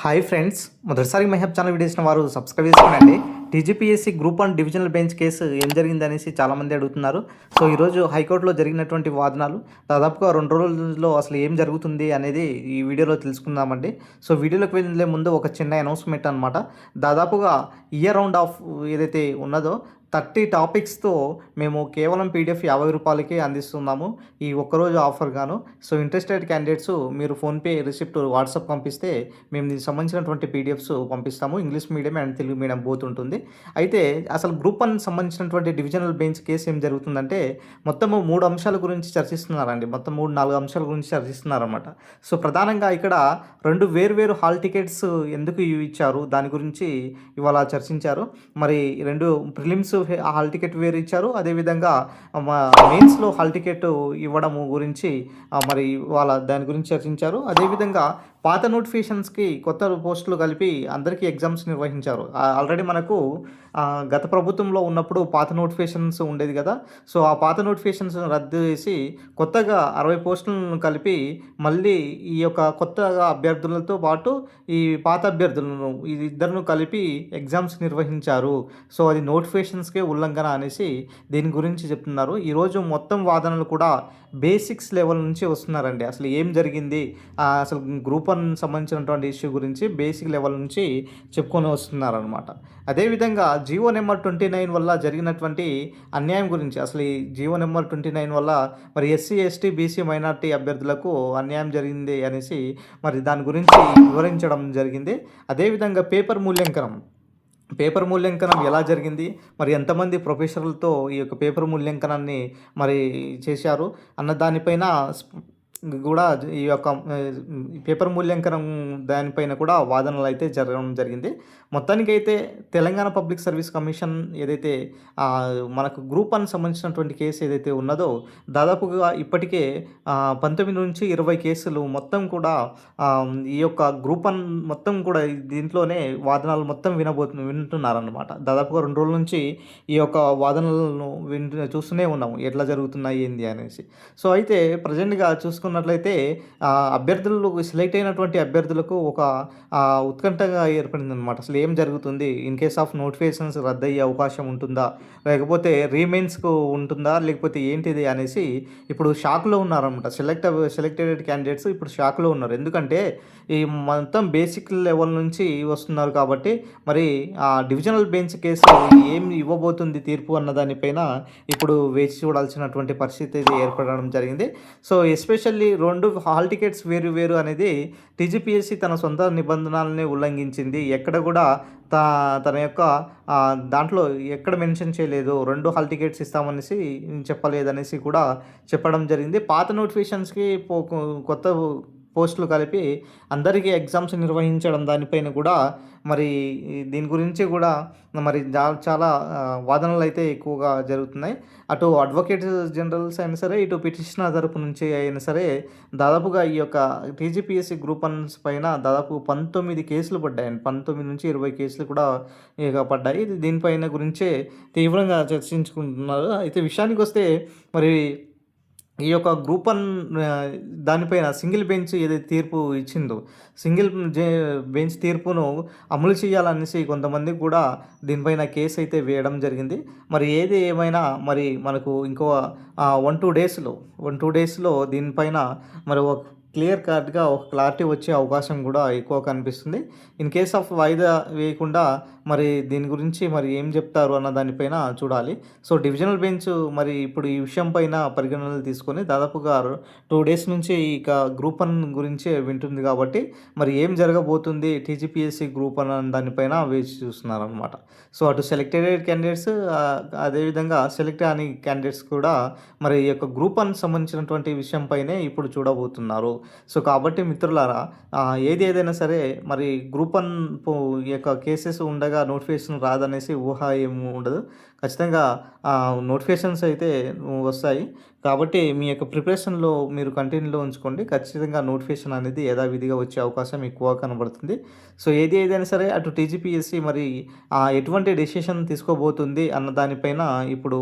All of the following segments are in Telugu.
హాయ్ ఫ్రెండ్స్, మొదటిసారి మహబ్ ఛానల్ వీడియో చేసిన వారు సబ్స్క్రైబ్ చేసుకోండి. TGPSC group 1 divisional bench case ఏం జరిగింది అనేసి చాలామంది అడుగుతున్నారు. సో ఈరోజు హైకోర్టులో జరిగినటువంటి వాదనలు దాదాపుగా 2 రోజుల్లో అసలు ఏం జరుగుతుంది అనేది ఈ వీడియోలో తెలుసుకుందామండి. సో వీడియోలోకి వెళ్ళే ముందు ఒక చిన్న అనౌన్స్మెంట్ అనమాట. దాదాపుగా ఇయర్ రౌండ్ ఆఫ్ ఏదైతే ఉన్నదో 30 టాపిక్స్తో మేము కేవలం పీడిఎఫ్ 50 రూపాయలకే అందిస్తున్నాము ఈ ఒక్కరోజు ఆఫర్ గాను. సో ఇంట్రెస్టెడ్ క్యాండిడేట్స్ మీరు ఫోన్పే రిసిప్ట్ వాట్సాప్ పంపిస్తే మేము దీనికి సంబంధించినటువంటి పీడిఎఫ్స్ పంపిస్తాము. English medium and Telugu medium both ఉంటుంది. అయితే అసలు గ్రూప్ 1 సంబంధించినటువంటి డివిజనల్ బెంచ్ కేసు ఏం జరుగుతుందంటే మొత్తము 3 అంశాల గురించి చర్చిస్తున్నారండి. మొత్తం 3-4 అంశాల గురించి చర్చిస్తున్నారన్నమాట. సో ప్రధానంగా ఇక్కడ 2 వేరు హాల్ టికెట్స్ ఎందుకు ఇచ్చారు దాని గురించి ఇవాళ చర్చించారు. మరి 2 ప్రిలిమ్స్ హాల్ టికెట్ వేరు ఇచ్చారు. అదేవిధంగా మెయిన్స్లో హాల్ టికెట్ ఇవ్వడం గురించి మరి వాళ్ళ దాని గురించి చర్చించారు. అదేవిధంగా పాత నోటిఫికేషన్స్కి కొత్త పోస్టులు కలిపి అందరికీ ఎగ్జామ్స్ నిర్వహించారు. ఆల్రెడీ మనకు గత ప్రభుత్వంలో ఉన్నప్పుడు పాత నోటిఫికేషన్స్ ఉండేది కదా. సో ఆ పాత నోటిఫికేషన్స్ రద్దు చేసి కొత్తగా 60 పోస్టులను కలిపి మళ్ళీ ఈ యొక్క కొత్తగా అభ్యర్థులతో పాటు ఈ పాత అభ్యర్థులను ఇద్దరును కలిపి ఎగ్జామ్స్ నిర్వహించారు. సో అది నోటిఫికేషన్స్కే ఉల్లంఘన అనేసి దీని గురించి చెప్తున్నారు. ఈరోజు మొత్తం వాదనలు కూడా బేసిక్స్ లెవెల్ నుంచి వస్తున్నారండి. అసలు ఏం జరిగింది, అసలు గ్రూప్ 1 సంబంధించినటువంటి ఇష్యూ గురించి బేసిక్ లెవెల్ నుంచి చెప్పుకొని వస్తున్నారనమాట. అదేవిధంగా జీవో నెంబర్ 29 వల్ల జరిగినటువంటి అన్యాయం గురించి, అసలు ఈ జీవో నెంబర్ 29 వల్ల మరి ఎస్సీ ఎస్టీ బీసీ మైనార్టీ అభ్యర్థులకు అన్యాయం జరిగింది అనేసి మరి దాని గురించి వివరించడం జరిగింది. అదేవిధంగా పేపర్ మూల్యాంకనం ఎలా జరిగింది, మరి ఎంతమంది ప్రొఫెసర్లతో ఈ యొక్క పేపర్ మూల్యాంకనాన్ని మరి చేశారు అన్న దానిపైన కూడా ఈ యొక్క పేపర్ మూల్యాంకనం దానిపైన కూడా వాదనలు అయితే జరగడం జరిగింది. మొత్తానికైతే తెలంగాణ పబ్లిక్ సర్వీస్ కమిషన్ ఏదైతే మనకు గ్రూప్ 1 సంబంధించినటువంటి కేసు ఏదైతే ఉన్నదో దాదాపుగా ఇప్పటికే 19 నుంచి 20 కేసులు మొత్తం కూడా ఈ యొక్క గ్రూప్ 1 మొత్తం కూడా దీంట్లోనే వాదనలు మొత్తం వింటున్నారన్నమాట. దాదాపుగా 2 రోజుల నుంచి ఈ యొక్క వాదనలను చూస్తూనే ఉన్నాము ఎట్లా జరుగుతున్నాయి ఏంది అనేసి. సో అయితే ప్రజెంట్గా చూసుకున్నట్లయితే అభ్యర్థులు సెలెక్ట్ అయినటువంటి అభ్యర్థులకు ఒక ఉత్కంఠగా ఏర్పడింది అనమాట. అసలు ఏం జరుగుతుంది, ఇన్ కేస్ ఆఫ్ నోటిఫికేషన్స్ రద్దయ్యే అవకాశం ఉంటుందా, లేకపోతే రీమెయిన్స్కు ఉంటుందా, లేకపోతే ఏంటిది అనేసి ఇప్పుడు షాక్లో ఉన్నారనమాట. సెలెక్టెడ్ క్యాండిడేట్స్ ఇప్పుడు షాక్లో ఉన్నారు. ఎందుకంటే ఈ మొత్తం బేసిక్ లెవెల్ నుంచి వస్తున్నారు కాబట్టి మరి డివిజనల్ బెంచ్ కేసు ఏం ఇవ్వబోతుంది తీర్పు అన్న దానిపైన ఇప్పుడు వేచి చూడాల్సినటువంటి పరిస్థితి ఏర్పడడం జరిగింది. సో ఎస్పెషల్లీ 2 హాల్ టికెట్స్ వేరు అనేది టీజీపీఎస్సీ తన సొంత నిబంధనల్ని ఉల్లంఘించింది. ఎక్కడ కూడా తన యొక్క దాంట్లో ఎక్కడ మెన్షన్ చేయలేదు, 2 హాల్ టికెట్స్ ఇస్తామనేసి చెప్పలేదనేసి కూడా చెప్పడం జరిగింది. పాత నోటిఫికేషన్స్కి కొత్త పోస్టులు కలిపి అందరికీ ఎగ్జామ్స్ నిర్వహించడం దానిపైన కూడా మరి దీని గురించి కూడా మరి చాలా వాదనలు అయితే ఎక్కువగా జరుగుతున్నాయి. అటు అడ్వకేట్ జనరల్స్ అయినా సరే, ఇటు పిటిషనర్ తరపు నుంచి అయినా సరే దాదాపుగా ఈ యొక్క టీజీపీఎస్సీ గ్రూప్ 1 పైన దాదాపు 19 కేసులు పడ్డాయి. 19 నుంచి 20 కేసులు కూడా ఇక పడ్డాయి. దీనిపైన గురించే తీవ్రంగా చర్చించుకుంటున్నారు. అయితే విషయానికి వస్తే మరి ఈ యొక్క గ్రూప్ 1 దానిపైన సింగిల్ బెంచ్ ఏదైతే తీర్పు ఇచ్చిందో సింగిల్ బెంచ్ తీర్పును అమలు చేయాలనేసి కొంతమంది కూడా దీనిపైన కేసు అయితే వేయడం జరిగింది. మరి ఏది ఏమైనా మరి మనకు ఇంకో 1-2 డేస్లో దీనిపైన మరి ఒక క్లియర్ కట్గా ఒక క్లారిటీ వచ్చే అవకాశం కూడా ఎక్కువ కనిపిస్తుంది. ఇన్ కేస్ ఆఫ్ వాయిదా వేయకుండా మరి దీని గురించి మరి ఏం చెప్తారు అన్న దానిపైన చూడాలి. సో డివిజనల్ బెంచ్ మరి ఇప్పుడు ఈ విషయం పైన పరిగణనలు తీసుకొని దాదాపుగా 2 డేస్ నుంచి ఇక గ్రూప్ 1 గురించే వింటుంది కాబట్టి మరి ఏం జరగబోతుంది టీజీపీఎస్సీ గ్రూప్ 1 అన్న దానిపైన వేచి చూస్తున్నారనమాట. సో అటు సెలెక్టెడ్ క్యాండిడేట్స్ అదేవిధంగా సెలెక్ట్ అని క్యాండిడేట్స్ కూడా మరి ఈ యొక్క గ్రూప్ 1 సంబంధించినటువంటి విషయంపైనే ఇప్పుడు చూడబోతున్నారు. సో కాబట్టి మిత్రులారా, ఏదైనా సరే మరి గ్రూప్ 1 యొక్క కేసెస్ ఉండగా నోటిఫికేషన్ రాదనేసి ఊహ ఏమి ఉండదు. ఖచ్చితంగా నోటిఫికేషన్స్ అయితే వస్తాయి. కాబట్టి మీ యొక్క ప్రిపరేషన్‌లో మీరు కంటిన్యూలో ఉంచుకోండి. ఖచ్చితంగా నోటిఫికేషన్ అనేది యథావిధిగా వచ్చే అవకాశం ఎక్కువ కనబడుతుంది. సో, ఏది ఏదైనా సరే అటు టీజీపీఎస్సీ మరి ఎటువంటి డెసిషన్ తీసుకోబోతుంది అన్న దానిపైన ఇప్పుడు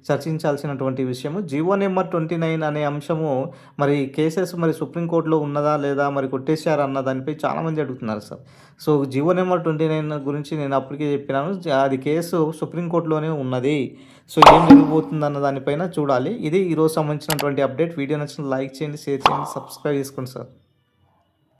చర్చించాల్సినటువంటి విషయము. జీవో నెంబర్ 29 అనే అంశము మరి కేసెస్ మరి సుప్రీం కోర్ట్‌లో ఉన్నదా? లేదా? మరి కొట్టేసారా? అన్న దానిపై చాలామంది అడుగుతున్నారు సార్. సో, జీవో నెంబర్ 29 గురించి నేను అప్పటికే చెప్పినాను. అది కేసు సుప్రీం కోర్ట్‌లోనే ఉన్నది. సో, ఏం జరగబోతుందన్న దానిపైన చూడాలి. ఇది ఈరోజు సంబంధించినటువంటి అప్డేట్. వీడియో నచ్చితే లైక్ చేయండి, షేర్ చేయండి, సబ్స్క్రైబ్ చేసుకోండి సార్.